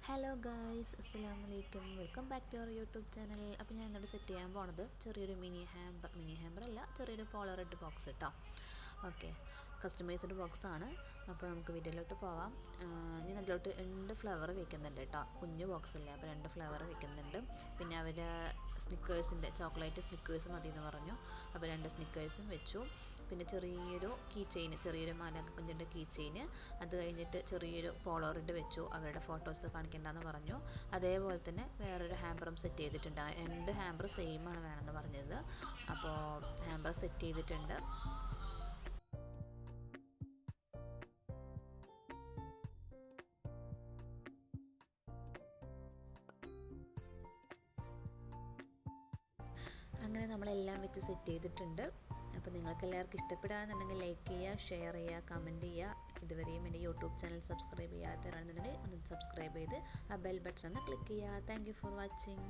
Hello guys, അസ്സലാമു അലൈക്കും. Welcome back to our YouTube channel. അപ്പോൾ ഞാൻ ഇന്നോട് സെറ്റ് ചെയ്യാൻ പോണത് ചെറിയൊരു മിനി ഹാമ്പർ അല്ല, ചെറിയൊരു പോളറെഡ് ബോക്സ് കേട്ടോ. ഓക്കെ, കസ്റ്റമൈസ്ഡ് ബോക്സ് ആണ്. അപ്പോൾ നമുക്ക് വീഡിയോയിലോട്ട് പോവാം. ഞാൻ അതിലോട്ട് 2 ഫ്ലവർ വെക്കുന്നുണ്ട് കേട്ടോ. കുഞ്ഞു ബോക്സ് അല്ലേ, അപ്പോൾ 2 ഫ്ലവർ വെക്കുന്നുണ്ട്. പിന്നെ അവർ ചോക്ലേറ്റ് സ്നിക്കേഴ്സ് മതി എന്ന് പറഞ്ഞു. അപ്പോൾ 2 സ്നിക്കേഴ്സും വെച്ചു. പിന്നെ ചെറിയൊരു മാലാഖ കീ ചെയിന്, അത് കഴിഞ്ഞിട്ട് ചെറിയൊരു പോളോറിഡ് വെച്ചു. അവരുടെ ഫോട്ടോസ് കാണിക്കേണ്ടെന്ന് പറഞ്ഞു. അതേപോലെ തന്നെ വേറൊരു ഹാമ്പറും സെറ്റ് ചെയ്തിട്ടുണ്ട്. 2 ഹാമ്പർ സെയിം ആണ് വേണമെന്ന് പറഞ്ഞത്. അപ്പോൾ ഹാമ്പർ സെറ്റ് ചെയ്തിട്ടുണ്ട്. അങ്ങനെ നമ്മളെല്ലാം വെച്ച് സെറ്റ് ചെയ്തിട്ടുണ്ട്. അപ്പോൾ നിങ്ങൾക്ക് എല്ലാവർക്കും ഇഷ്ടപ്പെടുകയാണെന്നുണ്ടെങ്കിൽ ലൈക്ക് ചെയ്യുക, ഷെയർ ചെയ്യുക, കമൻറ്റ് ചെയ്യുക. ഇതുവരെയും എൻ്റെ യൂട്യൂബ് ചാനൽ സബ്സ്ക്രൈബ് ചെയ്യാത്തവരാണെന്നുണ്ടെങ്കിൽ ഒന്ന് സബ്സ്ക്രൈബ് ചെയ്ത് ആ ബെൽ ബട്ടൺ ഒന്ന് ക്ലിക്ക് ചെയ്യുക. Thank you for watching.